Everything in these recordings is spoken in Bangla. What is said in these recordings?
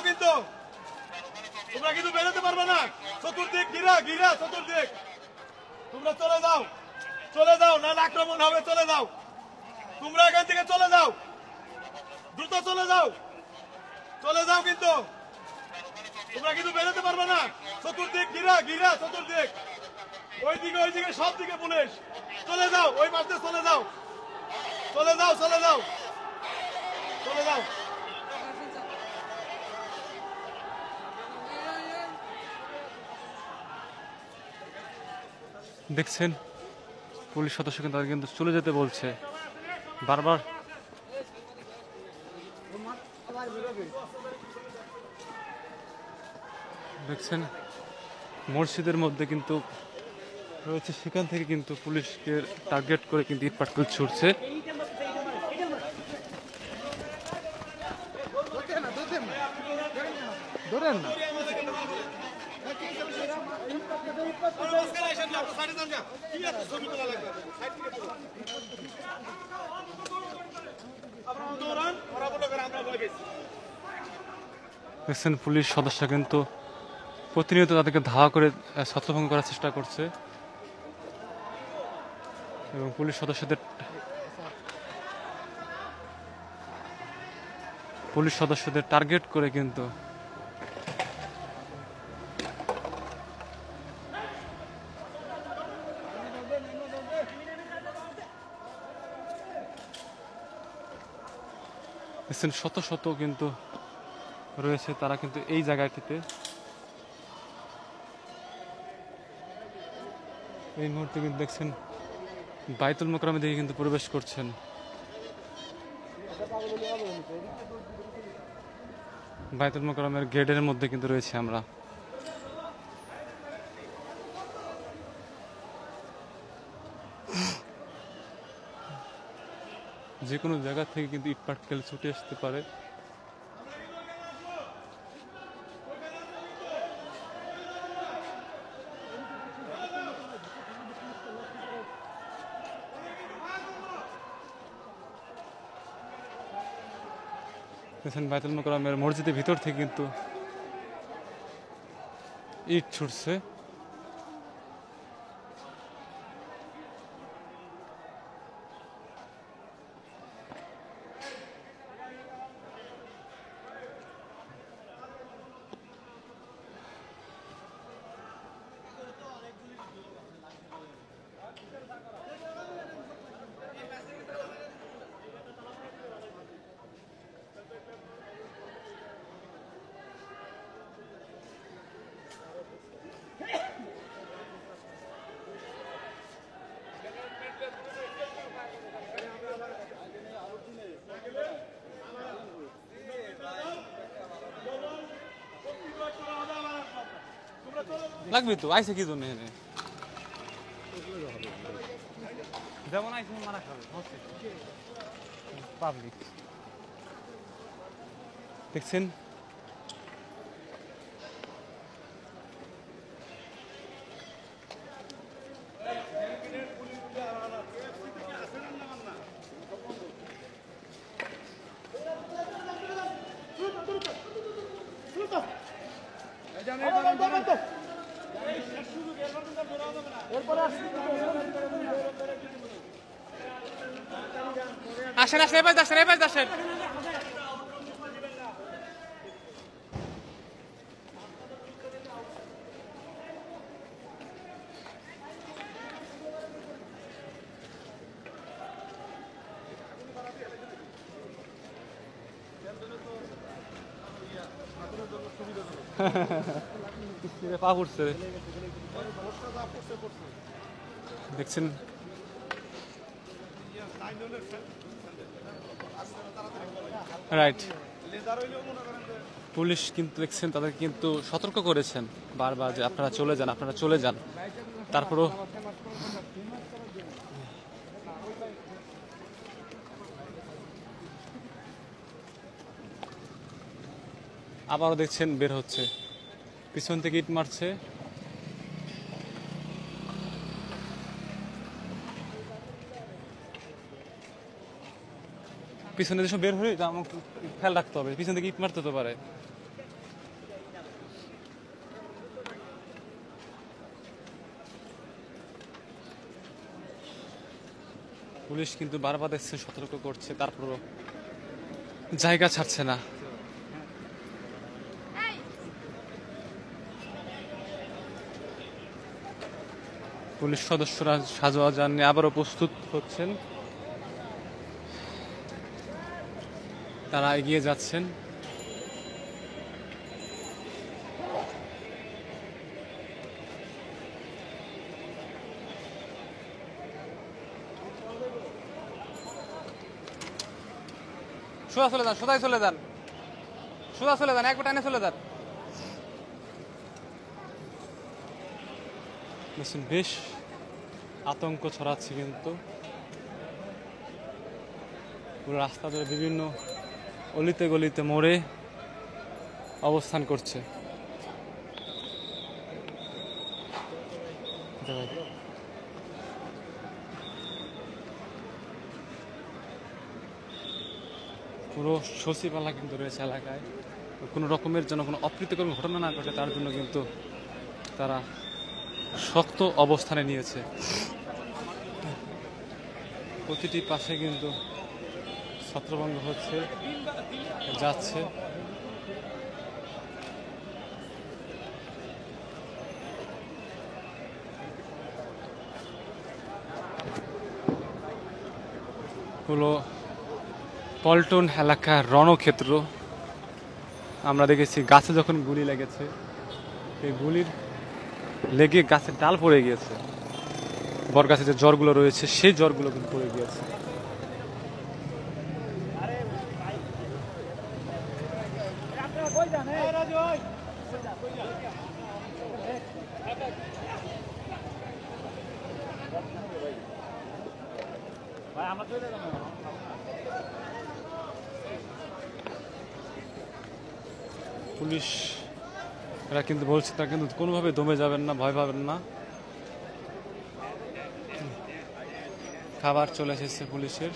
কিন্তু তোমরা কিন্তু বেরোতে পারবে না। চতুর্দিক ঘিরা ঘিরা, চতুর্দিক তোমরা চলে যাও, না আক্রমণ হবে। চলে যাও, তোমরা এখান থেকে চলে যাও, দ্রুত চলে যাও কিন্তু তোমরা কিন্তু বেরোতে পারবে না। চতুর্দিক ঘিরা ঘিরা, চতুর্দিক ওইদিকে সব দিকে পুলিশ। চলে যাও, ওই পাশে চলে যাও। দেখছেন পুলিশ সদস্য কিন্তু তাদের কিন্তু চলে যেতে বলছে বারবার। দেখছেন মসজিদের মধ্যে কিন্তু রয়েছে, সেখান থেকে কিন্তু পুলিশকে টার্গেট করে কিন্তু ইট পাটকেল ছুটছে। দেখছেন পুলিশ সদস্য কিন্তু প্রতিনিয়ত তাদেরকে ধাওয়া করে ছত্রভঙ্গ করার চেষ্টা করছে এবং পুলিশ সদস্যদের টার্গেট করে কিন্তু শত শত কিন্তু রয়েছে, তারা কিন্তু এই জায়গাটিতে এই মুহূর্তে কিন্তু দেখছেন বাইতুল মোকাররমে দিকে কিন্তু প্রবেশ করছেন। বাইতুল মোকাররমের গেটের মধ্যে কিন্তু রয়েছে আমরা। যে কোনো জায়গা থেকে কিন্তু ইট পাটকেল ছুটে আসতে পারে। দেখছেন বাইতুল মোকাররমের মসজিদের ভিতর থেকে কিন্তু ইট ছুটছে। লাগবে তো, আইসে কি জন্য এখানে যেমন আইসে মারা খাবে পাবলিক। দেখছেন আসেন আসেন, এবার আসেন, এবার আসেন। পা পড়ছে, দেখছেন রাইট। পুলিশ কিন্তু দেখছেন তাদের কিন্তু সতর্ক করেছেন বারবার যে আপনারা চলে যান। তারপরও আবারও দেখছেন বের হচ্ছে, পিছন থেকে ইট মারছে। পিছনে যেসব বের হয়ে আমাকে খেয়াল রাখতে হবে, পিছন থেকে ইট মারতে তো পারে। পুলিশ কিন্তু বারবার দেখছে সতর্ক করছে, তারপরও জায়গা ছাড়ছে না। পুলিশ সদস্যরা সাজোয়াজান নিয়ে আবারও প্রস্তুত হচ্ছেন, তারা এগিয়ে যাচ্ছেন। সোজা চলে যান, সোজাই চলে যান, সোজা চলে যান, একবার টানে চলে যান। বেশ আতঙ্ক ছড়াচ্ছে কিন্তু পুরো রাস্তা ধরে বিভিন্ন অলিতে গলিতে মোড়ে অবস্থান করছে। পুরো সচিবালা কিন্তু রয়েছে এলাকায়, কোনো রকমের যেন কোনো অপ্রীতিকর ঘটনা না ঘটে তার জন্য কিন্তু তারা শক্ত অবস্থানে নিয়েছে। প্রতিটি পাশে কিন্তু ছত্রভঙ্গ হচ্ছে, যাচ্ছে। হলো পল্টন এলাকার রণক্ষেত্র। আমরা দেখেছি গাছে যখন গুলি লেগেছে, এই গুলির লেগে গাছের ডাল পড়ে গিয়েছে, বর গাছে যে জ্বরগুলো রয়েছে সেই জ্বরগুলো কিন্তু পড়ে গিয়েছে। পুলিশ এরা কিন্তু বলছে তারা কিন্তু কোনোভাবে দমে যাবেন না, ভয় পাবেন না। খাবার চলে এসেছে পুলিশের।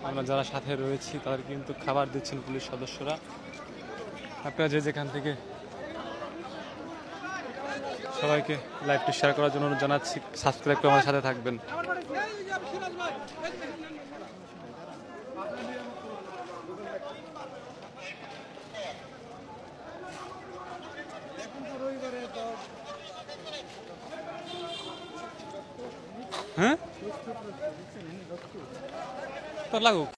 আমরা যারা সাথে রয়েছি তাদের কিন্তু খাবার দিচ্ছেন পুলিশ সদস্যরা। আপনারা যে যেখান থেকে সবাইকে লাইভটি শেয়ার করার জন্য অনুরোধ জানাচ্ছি, সাবস্ক্রাইব করে আমাদের সাথে থাকবেন। হ্যাঁ তো লাগুক।